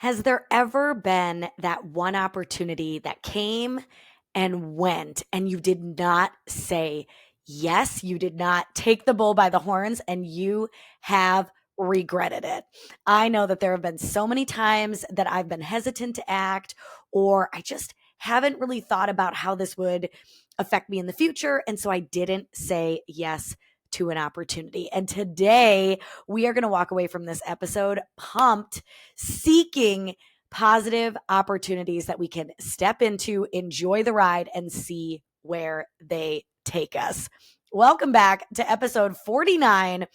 Has there ever been that one opportunity that came and went and you did not say yes? You did not take the bull by the horns and you have regretted it. I know that there have been so many times that I've been hesitant to act, or I just haven't really thought about how this would affect me in the future. And so I didn't say yes to an opportunity. And today we are going to walk away from this episode pumped, seeking positive opportunities that we can step into, enjoy the ride, and see where they take us. Welcome back to episode 49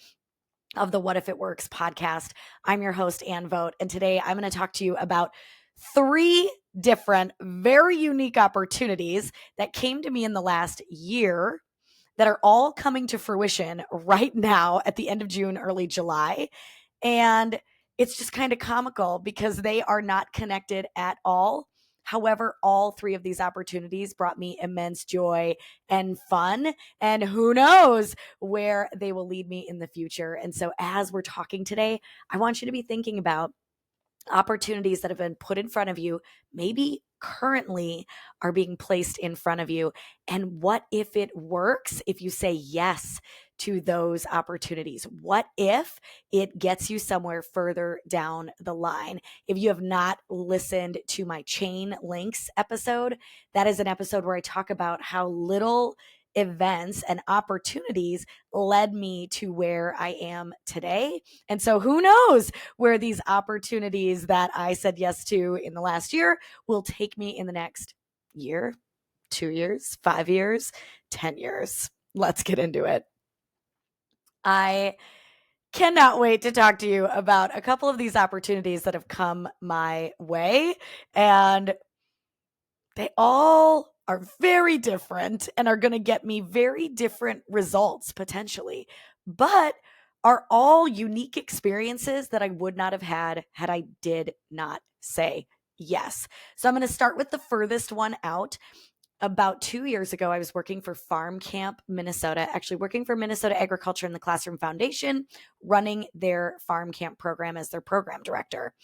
of the What If It Works podcast. I'm your host, Ann Vogt, and today I'm going to talk to you about three different, very unique opportunities that came to me in the last year that are all coming to fruition right now at the end of June, early July. And it's just kind of comical because they are not connected at all. However, all three of these opportunities brought me immense joy and fun. And who knows where they will lead me in the future. And so, as we're talking today, I want you to be thinking about opportunities that have been put in front of you, maybe currently are being placed in front of you. And what if it works if you say yes to those opportunities? What if it gets you somewhere further down the line? If you have not listened to my chain links episode, that is an episode where I talk about how little events and opportunities led me to where I am today. And so who knows where these opportunities that I said yes to in the last year will take me in the next year, 2 years, 5 years, 10 years. Let's get into it. I cannot wait to talk to you about a couple of these opportunities that have come my way. And they all are very different and are going to get me very different results potentially, but are all unique experiences that I would not have had I did not say yes. So I'm going to start with the furthest one out. About 2 years ago, I was working for Farm Camp Minnesota, actually working for Minnesota Agriculture in the Classroom Foundation, running their Farm Camp program as their program director.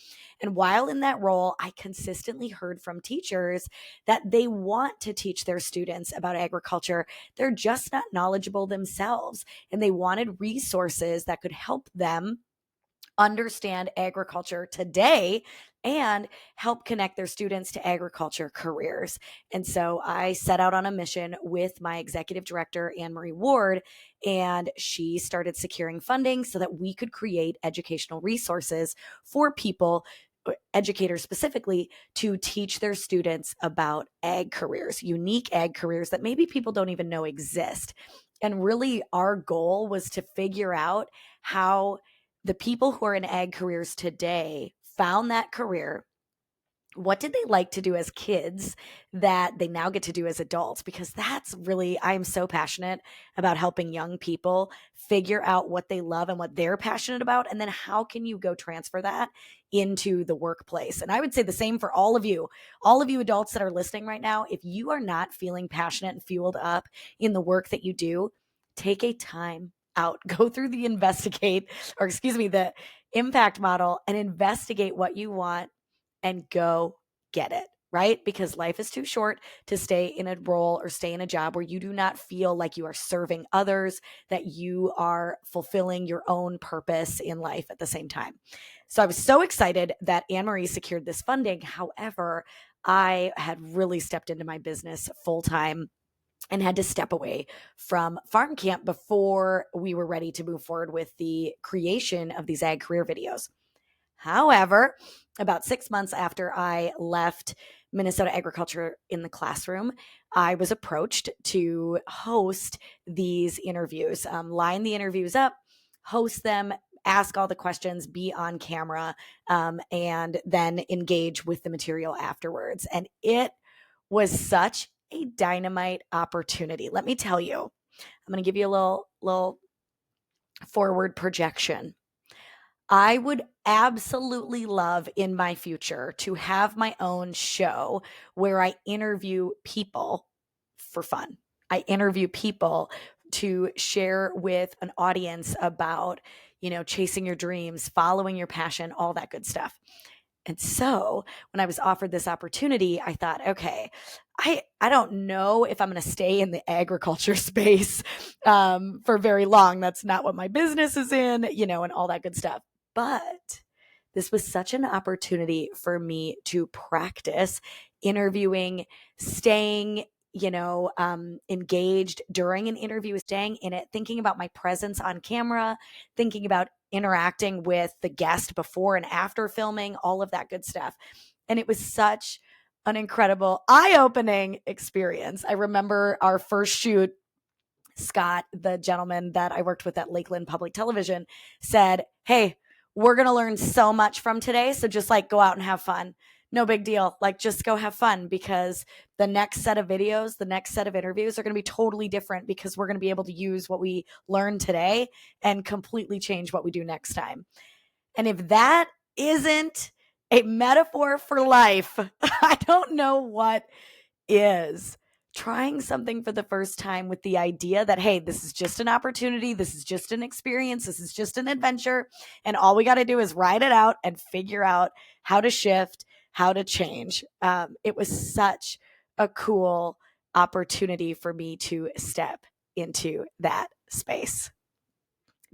And while in that role, I consistently heard from teachers that they want to teach their students about agriculture. They're just not knowledgeable themselves, and they wanted resources that could help them understand agriculture today and help connect their students to agriculture careers. And so I set out on a mission with my executive director, Anne Marie Ward, and she started securing funding so that we could create educational resources for people, educators specifically, to teach their students about ag careers, unique ag careers that maybe people don't even know exist. And really, our goal was to figure out how the people who are in ag careers today found that career. What did they like to do as kids that they now get to do as adults? Because that's really, I am so passionate about helping young people figure out what they love and what they're passionate about. And then how can you go transfer that into the workplace? And I would say the same for all of you adults that are listening right now. If you are not feeling passionate and fueled up in the work that you do, take a time out, go through the the impact model and investigate what you want and go get it, right? Because life is too short to stay in a role or stay in a job where you do not feel like you are serving others, that you are fulfilling your own purpose in life at the same time. So I was so excited that Anne Marie secured this funding. However, I had really stepped into my business full time and had to step away from Farm Camp before we were ready to move forward with the creation of these ag career videos. However, about 6 months after I left Minnesota Agriculture in the Classroom, I was approached to host these interviews, line the interviews up, host them, ask all the questions, be on camera, and then engage with the material afterwards. And it was such a dynamite opportunity. Let me tell you, I'm going to give you a little forward projection. I would absolutely love in my future to have my own show where I interview people for fun. I interview people to share with an audience about, chasing your dreams, following your passion, all that good stuff. And so when I was offered this opportunity, I thought, okay, I don't know if I'm going to stay in the agriculture space for very long. That's not what my business is in, and all that good stuff. But this was such an opportunity for me to practice interviewing, staying, engaged during an interview, staying in it, thinking about my presence on camera, thinking about interacting with the guest before and after filming, all of that good stuff. And it was such an incredible, eye-opening experience. I remember our first shoot, Scott, the gentleman that I worked with at Lakeland Public Television, said, "Hey, we're going to learn so much from today. So just go out and have fun. No big deal. Just go have fun, because the next set of videos, the next set of interviews are going to be totally different, because we're going to be able to use what we learned today and completely change what we do next time." And if that isn't a metaphor for life, I don't know what is. Trying something for the first time with the idea that, hey, this is just an opportunity, this is just an experience, this is just an adventure, and all we got to do is ride it out and figure out how to shift, how to change. It was such a cool opportunity for me to step into that space.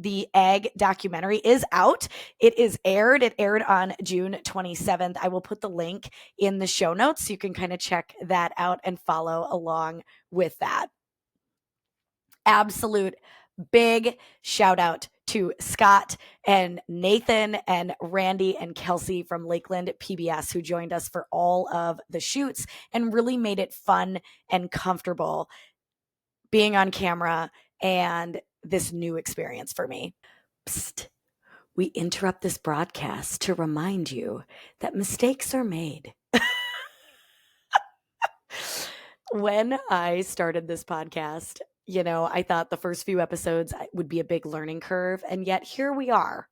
The Egg documentary is out. It is aired. It aired on June 27th. I will put the link in the show notes so you can kind of check that out and follow along with that. Absolute big shout out to Scott and Nathan and Randy and Kelsey from Lakeland PBS, who joined us for all of the shoots and really made it fun and comfortable being on camera and this new experience for me. Psst. We interrupt this broadcast to remind you that mistakes are made. When I started this podcast, I thought the first few episodes would be a big learning curve. And yet here we are.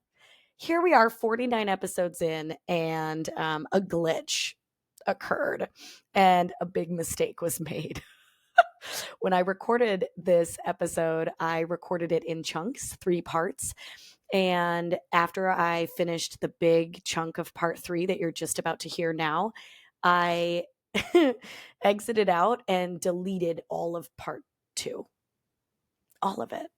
Here we are, 49 episodes in, and a glitch occurred and a big mistake was made. When I recorded this episode, I recorded it in chunks, 3 parts. And after I finished the big chunk of part 3 that you're just about to hear now, I exited out and deleted all of part 2. All of it.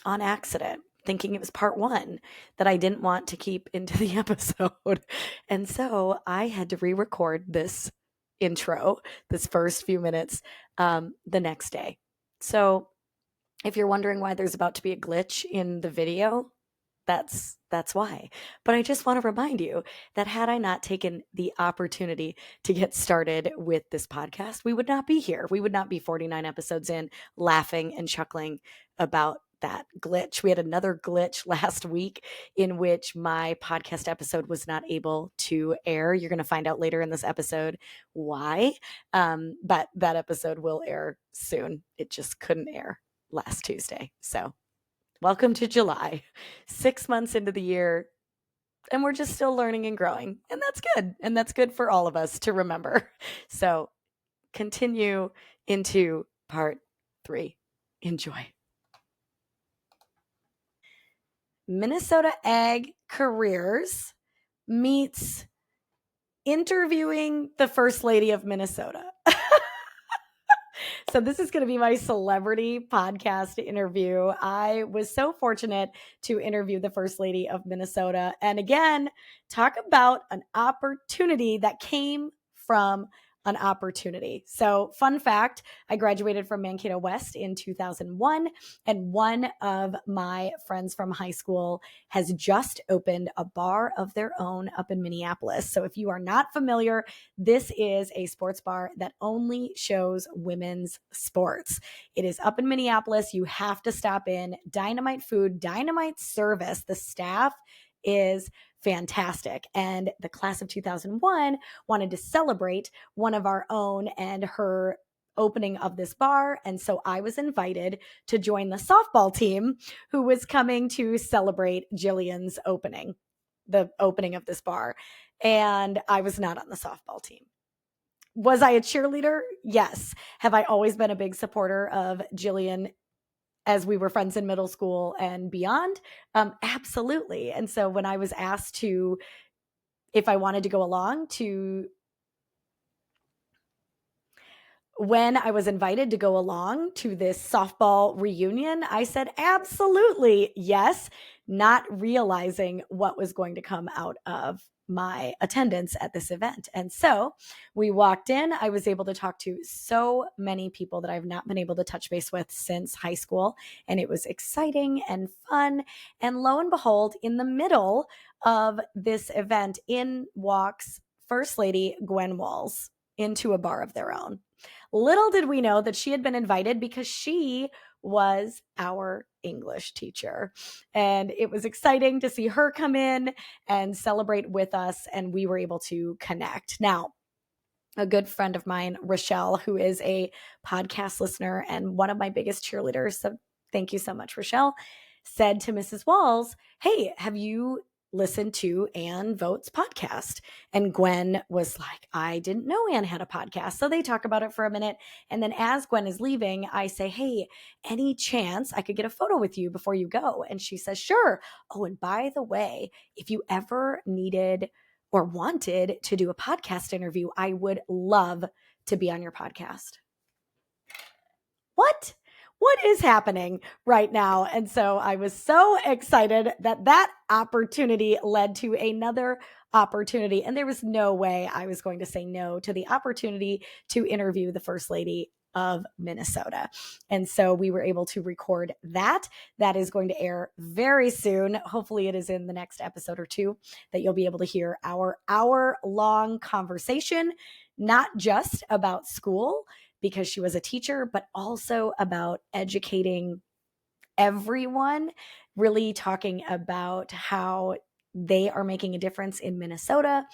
On accident, thinking it was part 1 that I didn't want to keep into the episode. And so I had to re-record this intro, this first few minutes, the next day. So if you're wondering why there's about to be a glitch in the video, that's why. But I just want to remind you that had I not taken the opportunity to get started with this podcast, we would not be here. We would not be 49 episodes in laughing and chuckling about that glitch. We had another glitch last week in which my podcast episode was not able to air. You're going to find out later in this episode why, but that episode will air soon. It just couldn't air last Tuesday. So welcome to July, 6 months into the year, and we're just still learning and growing, and that's good. And that's good for all of us to remember. So continue into part 3. Enjoy. Minnesota Ag Careers meets interviewing the First Lady of Minnesota. So this is going to be my celebrity podcast interview. I was so fortunate to interview the First Lady of Minnesota. And again, talk about an opportunity that came from an opportunity. So fun fact, I graduated from Mankato West in 2001, and one of my friends from high school has just opened a bar of their own up in Minneapolis. So if you are not familiar, this is a sports bar that only shows women's sports. It is up in Minneapolis. You have to stop in. Dynamite food, dynamite service. The staff is fantastic. And the class of 2001 wanted to celebrate one of our own and her opening of this bar. And so I was invited to join the softball team who was coming to celebrate Jillian's opening, the opening of this bar. And I was not on the softball team. Was I a cheerleader? Yes. Have I always been a big supporter of Jillian as we were friends in middle school and beyond? Absolutely. And so when I was asked to if I wanted to go along to when I was invited to go along to this softball reunion, I said, absolutely, yes, not realizing what was going to come out of my attendance at this event. And so we walked in. I was able to talk to so many people that I've not been able to touch base with since high school. And it was exciting and fun. And lo and behold, in the middle of this event, in walks First Lady Gwen Walls into a bar of their own. Little did we know that she had been invited because she was our English teacher. And it was exciting to see her come in and celebrate with us, and we were able to connect. Now, a good friend of mine, Rochelle, who is a podcast listener and one of my biggest cheerleaders, so thank you so much, Rochelle, said to Mrs. Walls, hey, have you listened to Ann Vogt's podcast? And Gwen was like, I didn't know Ann had a podcast. So they talk about it for a minute. And then as Gwen is leaving, I say, hey, any chance I could get a photo with you before you go? And she says, sure. Oh, and by the way, if you ever needed or wanted to do a podcast interview, I would love to be on your podcast. What? What is happening right now? And so I was so excited that that opportunity led to another opportunity. And there was no way I was going to say no to the opportunity to interview the First Lady of Minnesota. And so we were able to record that. That is going to air very soon. Hopefully it is in the next episode or two that you'll be able to hear our hour-long conversation, not just about school, because she was a teacher, but also about educating everyone, really talking about how they are making a difference in Minnesota.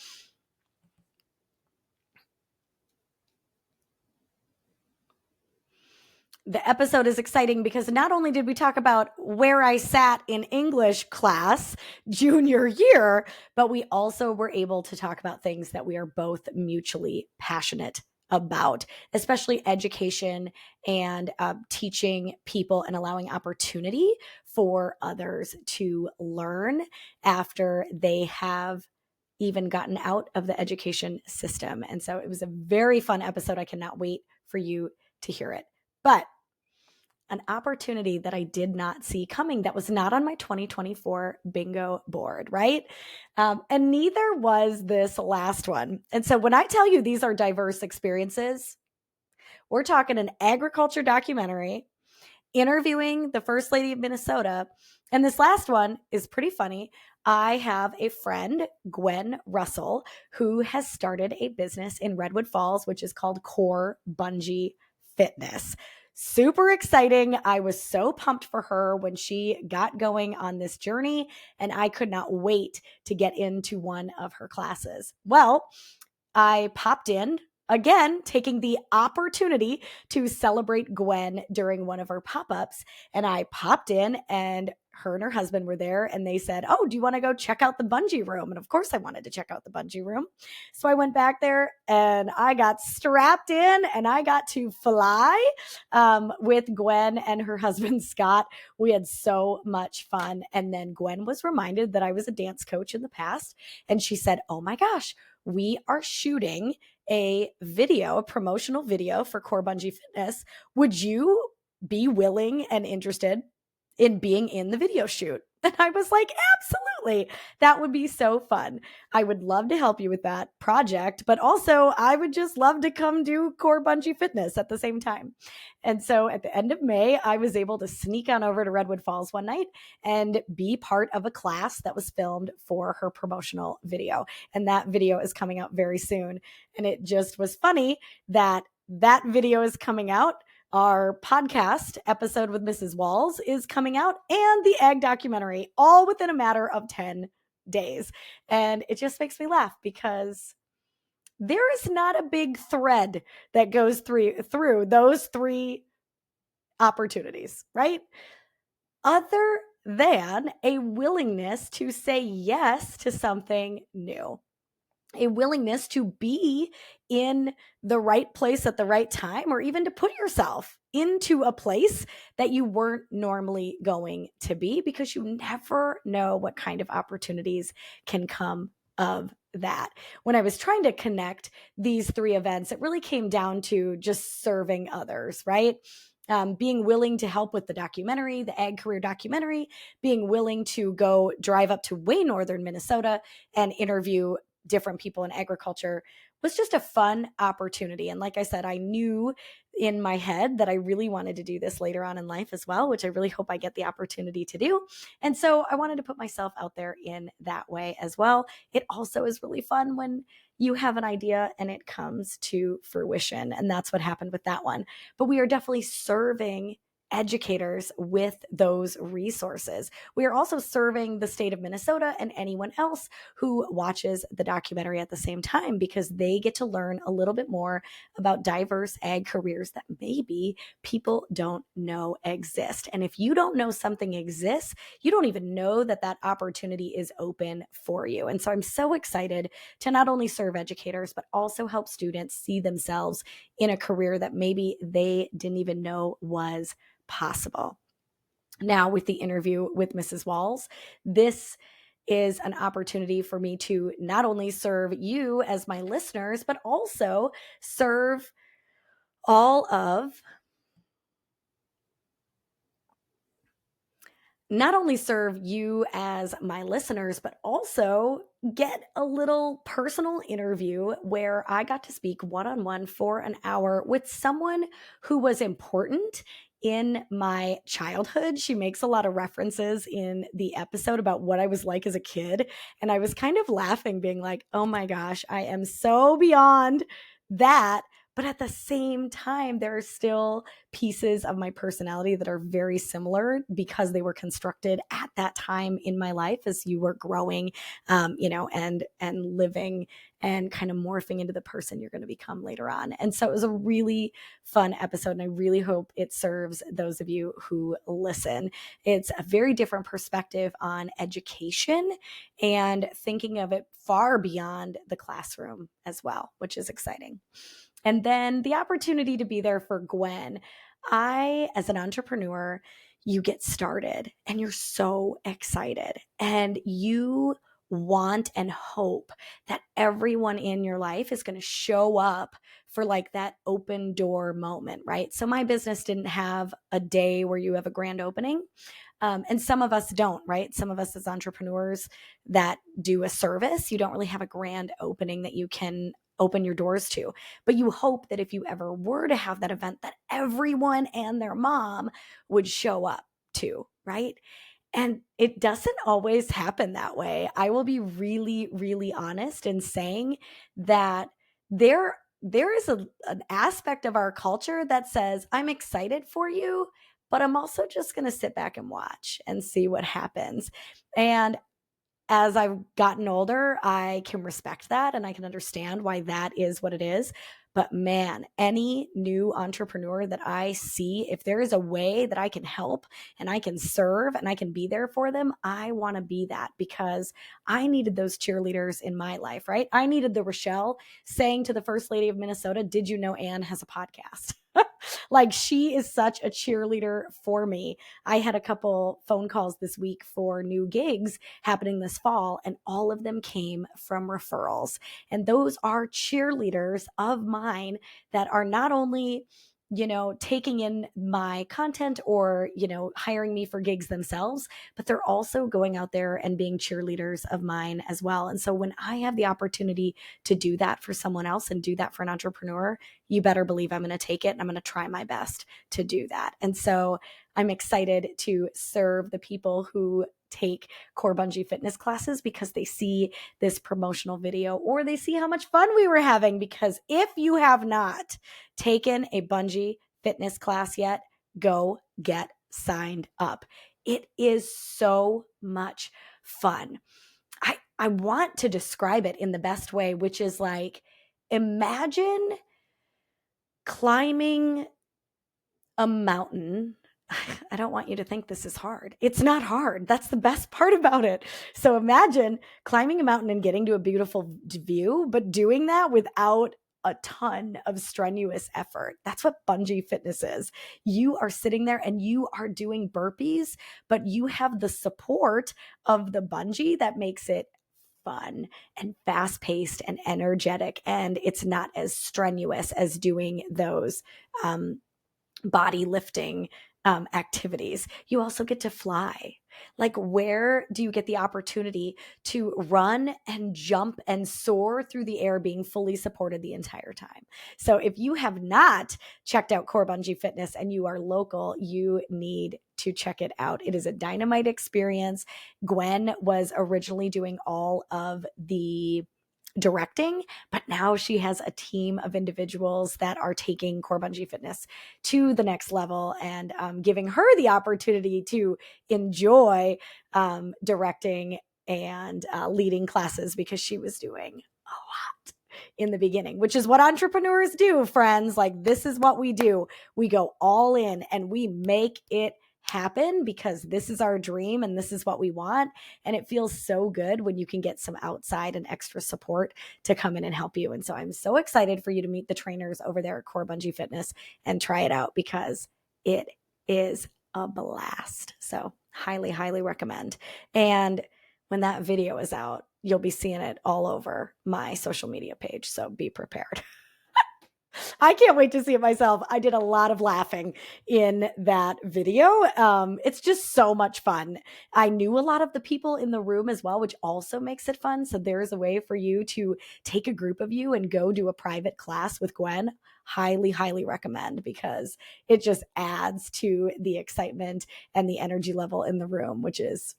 The episode is exciting because not only did we talk about where I sat in English class junior year, but we also were able to talk about things that we are both mutually passionate about, especially education and teaching people and allowing opportunity for others to learn after they have even gotten out of the education system. And so it was a very fun episode. I cannot wait for you to hear it. But an opportunity that I did not see coming, that was not on my 2024 bingo board, right? And neither was this last one. And so when I tell you these are diverse experiences, we're talking an agriculture documentary, interviewing the First Lady of Minnesota, and this last one is pretty funny. I have a friend, Gwen Russell, who has started a business in Redwood Falls, which is called Core Bungee Fitness. Super exciting. I was so pumped for her when she got going on this journey, and I could not wait to get into one of her classes. Well, I popped in, again, taking the opportunity to celebrate Gwen during one of her pop-ups. And I popped in, and her and her husband were there, and they said, oh, do you want to go check out the bungee room? And of course I wanted to check out the bungee room. So I went back there and I got strapped in and I got to fly with Gwen and her husband, Scott. We had so much fun. And then Gwen was reminded that I was a dance coach in the past. And she said, oh my gosh, we are shooting a promotional video for Core Bungee Fitness. Would you be willing and interested in being in the video shoot? And I was like, absolutely. That would be so fun. I would love to help you with that project, but also I would just love to come do Core Bungee Fitness at the same time. And so at the end of May, I was able to sneak on over to Redwood Falls one night and be part of a class that was filmed for her promotional video. And that video is coming out very soon. And it just was funny that that video is coming out. Our podcast episode with Mrs. Walls is coming out, and the egg documentary, all within a matter of 10 days. And it just makes me laugh because there is not a big thread that goes through those three opportunities, right? Other than a willingness to say yes to something new. A willingness to be in the right place at the right time, or even to put yourself into a place that you weren't normally going to be, because you never know what kind of opportunities can come of that. When I was trying to connect these three events, it really came down to just serving others, right? Being willing to help with the documentary, the Ag Career documentary, being willing to go drive up to way northern Minnesota and interview different people in agriculture was just a fun opportunity. And like I said, I knew in my head that I really wanted to do this later on in life as well, which I really hope I get the opportunity to do. And so I wanted to put myself out there in that way as well. It also is really fun when you have an idea and it comes to fruition. And that's what happened with that one. But we are definitely serving educators with those resources. We are also serving the state of Minnesota and anyone else who watches the documentary at the same time, because they get to learn a little bit more about diverse ag careers that maybe people don't know exist. And if you don't know something exists, you don't even know that that opportunity is open for you. And so I'm so excited to not only serve educators, but also help students see themselves in a career that maybe they didn't even know was possible. Now, with the interview with Mrs. Walls, this is an opportunity for me to not only serve you as my listeners, but also serve all of not only serve you as my listeners, but also get a little personal interview where I got to speak one-on-one for an hour with someone who was important in my childhood. She makes a lot of references in the episode about what I was like as a kid. And I was kind of laughing, being like, oh my gosh, I am so beyond that. But at the same time, there are still pieces of my personality that are very similar because they were constructed at that time in my life as you were growing, and living and kind of morphing into the person you're going to become later on. And so it was a really fun episode, and I really hope it serves those of you who listen. It's a very different perspective on education and thinking of it far beyond the classroom as well, which is exciting. And then the opportunity to be there for Gwen. As an entrepreneur, you get started and you're so excited and you want and hope that everyone in your life is going to show up for like that open door moment, right? So my business didn't have a day where you have a grand opening. And some of us don't, right? Some of us as entrepreneurs that do a service, you don't really have a grand opening that you can open your doors to. But you hope that if you ever were to have that event, that everyone and their mom would show up to, right? And it doesn't always happen that way. I will be really, really honest in saying that there is an aspect of our culture that says, I'm excited for you, but I'm also just going to sit back and watch and see what happens. And as I've gotten older, I can respect that and I can understand why that is what it is. But man, any new entrepreneur that I see, if there is a way that I can help and I can serve and I can be there for them, I want to be that, because I needed those cheerleaders in my life, right? I needed the Rochelle saying to the First Lady of Minnesota, did you know Ann has a podcast? Like, she is such a cheerleader for me. I had a couple phone calls this week for new gigs happening this fall, and all of them came from referrals. And those are cheerleaders of mine that are not only, taking in my content or, hiring me for gigs themselves, but they're also going out there and being cheerleaders of mine as well. And so when I have the opportunity to do that for someone else and do that for an entrepreneur, you better believe I'm going to take it and I'm going to try my best to do that. And so I'm excited to serve the people who take Core Bungee fitness classes because they see this promotional video or they see how much fun we were having. Because if you have not taken a bungee fitness class yet, go get signed up. It is so much fun. I want to describe it in the best way, which is like, imagine climbing a mountain. I don't want you to think this is hard. It's not hard. That's the best part about it. So imagine climbing a mountain and getting to a beautiful view, but doing that without a ton of strenuous effort. That's what bungee fitness is. You are sitting there and you are doing burpees, but you have the support of the bungee that makes it fun and fast paced and energetic. And it's not as strenuous as doing those body lifting activities. You also get to fly. Like, where do you get the opportunity to run and jump and soar through the air being fully supported the entire time? So if you have not checked out Core Bungee Fitness and you are local, you need to check it out. It is a dynamite experience. Gwen was originally doing all of the directing, but now she has a team of individuals that are taking Core Bungee Fitness to the next level and giving her the opportunity to enjoy directing and leading classes, because she was doing a lot in the beginning, which is what entrepreneurs do, friends. Like, this is what we do. We go all in and we make it happen, because this is our dream and this is what we want. And it feels so good when you can get some outside and extra support to come in and help you. And so I'm so excited for you to meet the trainers over there at Core Bungee Fitness and try it out, because it is a blast. So highly, highly recommend. And when that video is out, you'll be seeing it all over my social media page. So be prepared. I can't wait to see it myself. I did a lot of laughing in that video. It's just so much fun. I knew a lot of the people in the room as well, which also makes it fun. So there's a way for you to take a group of you and go do a private class with Gwen. Highly, highly recommend, because it just adds to the excitement and the energy level in the room, which is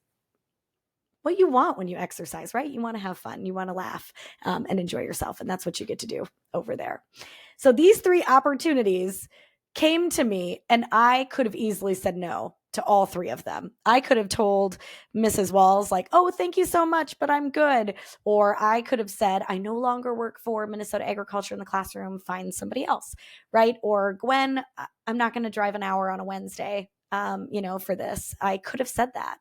what you want when you exercise, right? You want to have fun, you want to laugh and enjoy yourself. And that's what you get to do over there. So these 3 opportunities came to me, and I could have easily said no to all 3 of them. I could have told Mrs. Walls, like, oh, thank you so much, but I'm good. Or I could have said, I no longer work for Minnesota Agriculture in the Classroom, find somebody else, right? Or, Gwen, I'm not going to drive an hour on a Wednesday, for this. I could have said that.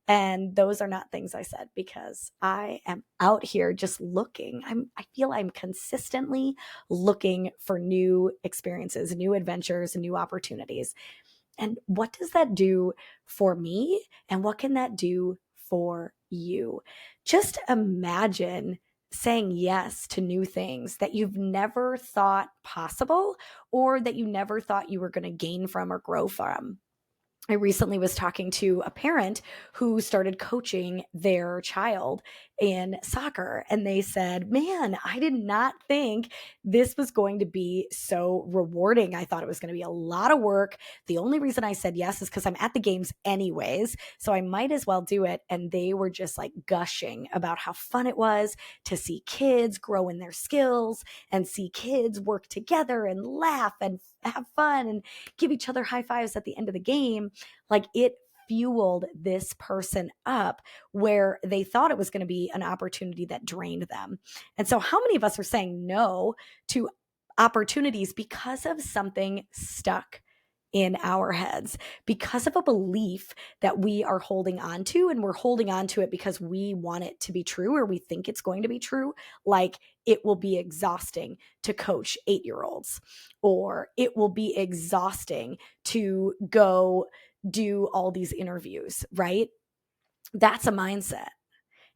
And those are not things I said, because I am out here just looking. I feel I'm consistently looking for new experiences, new adventures, new opportunities. And what does that do for me? And what can that do for you? Just imagine saying yes to new things that you've never thought possible, or that you never thought you were going to gain from or grow from. I recently was talking to a parent who started coaching their child in soccer, and they said, man, I did not think this was going to be so rewarding. I thought it was going to be a lot of work. The only reason I said yes is because I'm at the games anyways, so I might as well do it. And they were just like gushing about how fun it was to see kids grow in their skills and see kids work together and laugh and have fun and give each other high fives at the end of the game. Like, it fueled this person up, where they thought it was going to be an opportunity that drained them. And so how many of us are saying no to opportunities because of something stuck in our heads, because of a belief that we are holding on to, and we're holding on to it because we want it to be true, or we think it's going to be true? Like, it will be exhausting to coach 8-year-olds, or it will be exhausting to go do all these interviews, right? That's a mindset.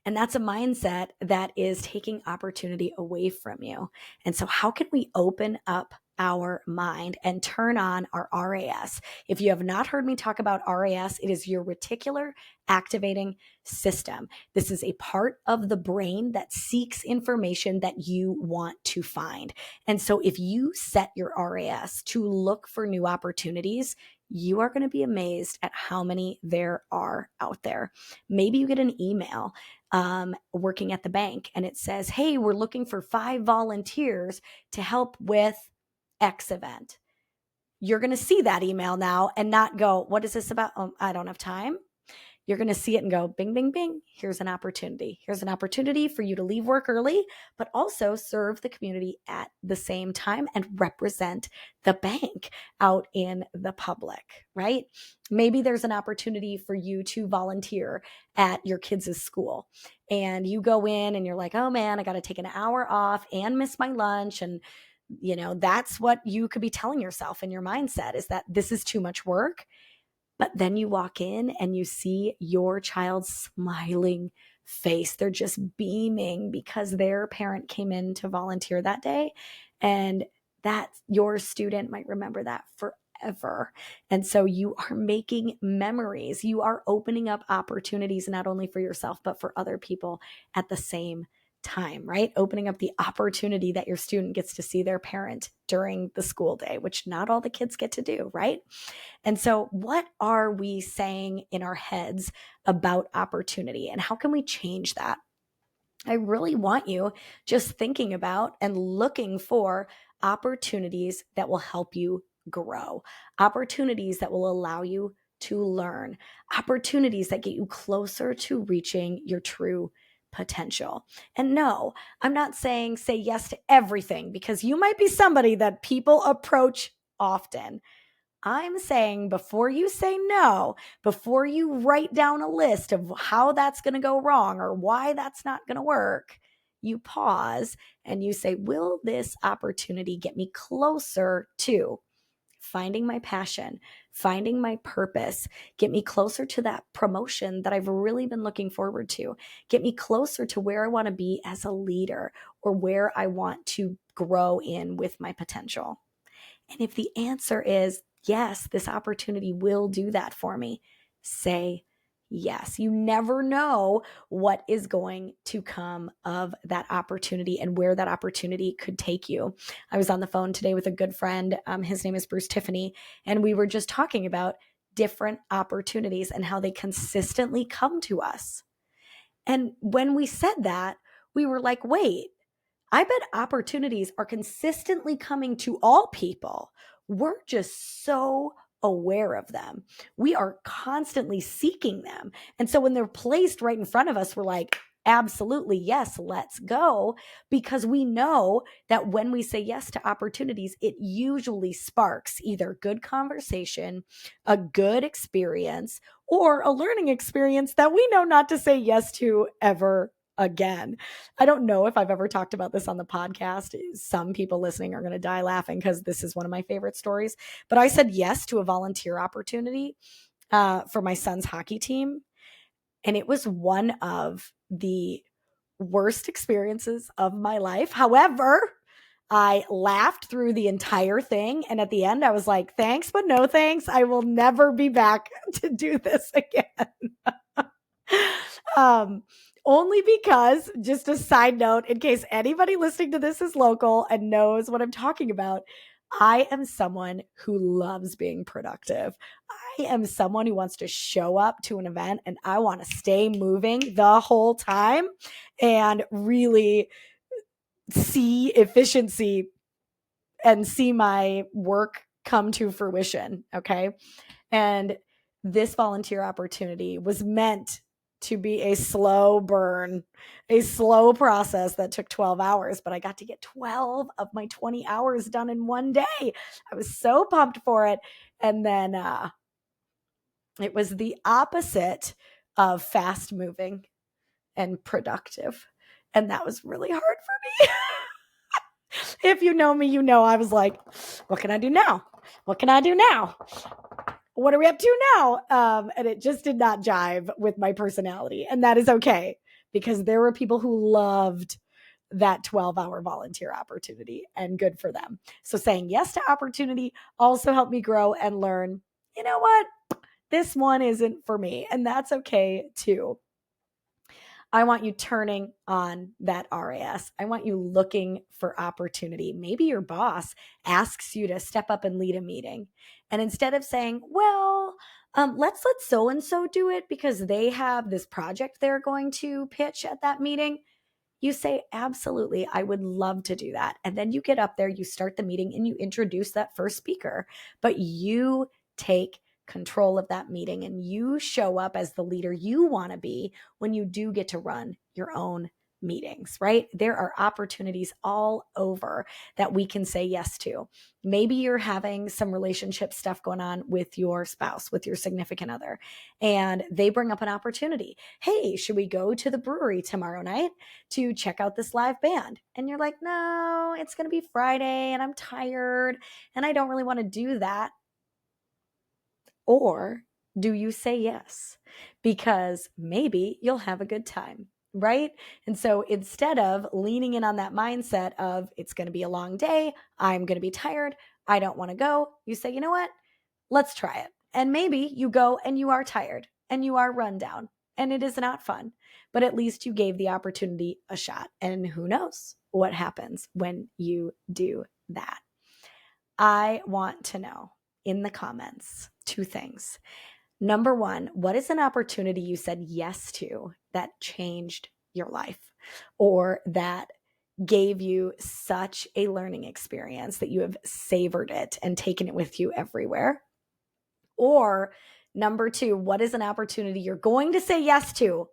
And that's a mindset that is taking opportunity away from you. And so how can we open up our mind and turn on our RAS? If you have not heard me talk about RAS, it is your reticular activating system. This is a part of the brain that seeks information that you want to find. And so if you set your RAS to look for new opportunities, you are going to be amazed at how many there are out there. Maybe you get an email working at the bank, and it says, hey, we're looking for 5 volunteers to help with X event. You're going to see that email now and not go, what is this about? Oh, I don't have time. You're going to see it and go, bing, bing, bing. Here's an opportunity. Here's an opportunity for you to leave work early, but also serve the community at the same time and represent the bank out in the public, right? Maybe there's an opportunity for you to volunteer at your kids' school, and you go in and you're like, oh man, I got to take an hour off and miss my lunch. And that's what you could be telling yourself in your mindset, is that this is too much work. But then you walk in and you see your child smiling face. They're just beaming because their parent came in to volunteer that day. And that your student might remember that forever. And so you are making memories. You are opening up opportunities, not only for yourself, but for other people at the same time, right? Opening up the opportunity that your student gets to see their parent during the school day, which not all the kids get to do, right? And so, what are we saying in our heads about opportunity, and how can we change that? I really want you just thinking about and looking for opportunities that will help you grow, opportunities that will allow you to learn, opportunities that get you closer to reaching your true potential. And no, I'm not saying say yes to everything, because you might be somebody that people approach often. I'm saying before you say no, before you write down a list of how that's going to go wrong or why that's not going to work, you pause and you say, will this opportunity get me closer to finding my passion, finding my purpose, get me closer to that promotion that I've really been looking forward to, get me closer to where I want to be as a leader, or where I want to grow in with my potential? And if the answer is yes, this opportunity will do that for me, say yes. You never know what is going to come of that opportunity and where that opportunity could take you. I was on the phone today with a good friend. His name is Bruce Tiffany, and we were just talking about different opportunities and how they consistently come to us. And when we said that, we were like, wait, I bet opportunities are consistently coming to all people. We're just so aware of them. We are constantly seeking them. And so when they're placed right in front of us, we're like, absolutely, yes, let's go. Because we know that when we say yes to opportunities, it usually sparks either good conversation, a good experience, or a learning experience that we know not to say yes to ever again. I don't know if I've ever talked about this on the podcast. Some people listening are going to die laughing because this is one of my favorite stories. But I said yes to a volunteer opportunity for my son's hockey team. And it was one of the worst experiences of my life. However, I laughed through the entire thing. And at the end, I was like, thanks, but no thanks. I will never be back to do this again. um, Only because, just a side note, in case anybody listening to this is local and knows what I'm talking about, I am someone who loves being productive. I am someone who wants to show up to an event and I want to stay moving the whole time and really see efficiency and see my work come to fruition. Okay. And this volunteer opportunity was meant to be a slow burn, a slow process that took 12 hours, but I got to get 12 of my 20 hours done in one day. I was so pumped for it. And then it was the opposite of fast moving and productive. And that was really hard for me. If you know me, you know I was like, what can I do now? What can I do now? What are we up to now? And it just did not jive with my personality. And that is okay, because there were people who loved that 12-hour volunteer opportunity, and good for them. So saying yes to opportunity also helped me grow and learn, you know what? This one isn't for me. And that's okay too. I want you turning on that RAS. I want you looking for opportunity. Maybe your boss asks you to step up and lead a meeting. And instead of saying, well, let's let so and so do it because they have this project they're going to pitch at that meeting, you say, absolutely, I would love to do that. And then you get up there, you start the meeting, and you introduce that first speaker. But you take control of that meeting and you show up as the leader you want to be when you do get to run your own meetings, right? There are opportunities all over that we can say yes to. Maybe you're having some relationship stuff going on with your spouse, with your significant other, and they bring up an opportunity. Hey, should we go to the brewery tomorrow night to check out this live band? And you're like, no, it's going to be Friday and I'm tired and I don't really want to do that. Or do you say yes? Because maybe you'll have a good time. right? And so instead of leaning in on that mindset of it's going to be a long day, I'm going to be tired, I don't want to go, you say, you know what? Let's try it. And maybe you go and you are tired and you are run down and it is not fun, but at least you gave the opportunity a shot. And who knows what happens when you do that. I want to know in the comments 2 things. Number 1, what is an opportunity you said yes to that changed your life or that gave you such a learning experience that you have savored it and taken it with you everywhere? Or number 2, what is an opportunity you're going to say yes to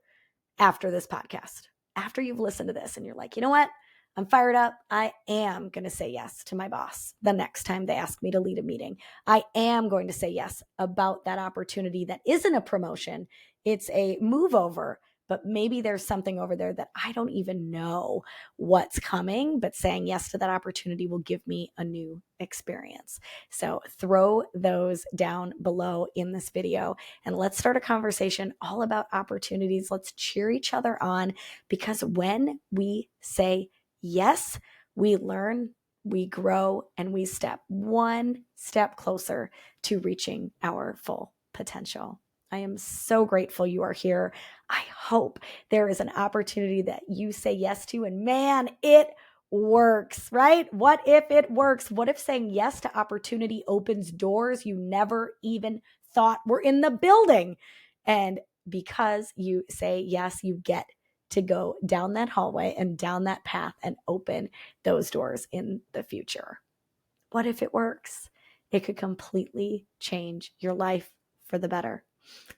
after this podcast? After you've listened to this and you're like, you know what? I'm fired up. I am going to say yes to my boss the next time they ask me to lead a meeting. I am going to say yes about that opportunity that isn't a promotion. It's a move over, but maybe there's something over there that I don't even know what's coming, but saying yes to that opportunity will give me a new experience. So throw those down below in this video and let's start a conversation all about opportunities. Let's cheer each other on because when we say yes, we learn, we grow, and we step one step closer to reaching our full potential. I am so grateful you are here. I hope there is an opportunity that you say yes to, and man, it works, right? What if it works? What if saying yes to opportunity opens doors you never even thought were in the building? And because you say yes, you get to go down that hallway and down that path and open those doors in the future. What if it works? It could completely change your life for the better.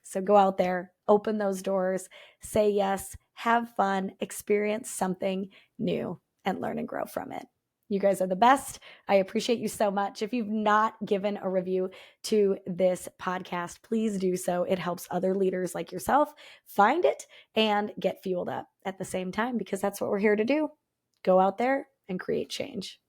So go out there, open those doors, say yes, have fun, experience something new, and learn and grow from it. You guys are the best. I appreciate you so much. If you've not given a review to this podcast, please do so. It helps other leaders like yourself find it and get fueled up at the same time because that's what we're here to do. Go out there and create change.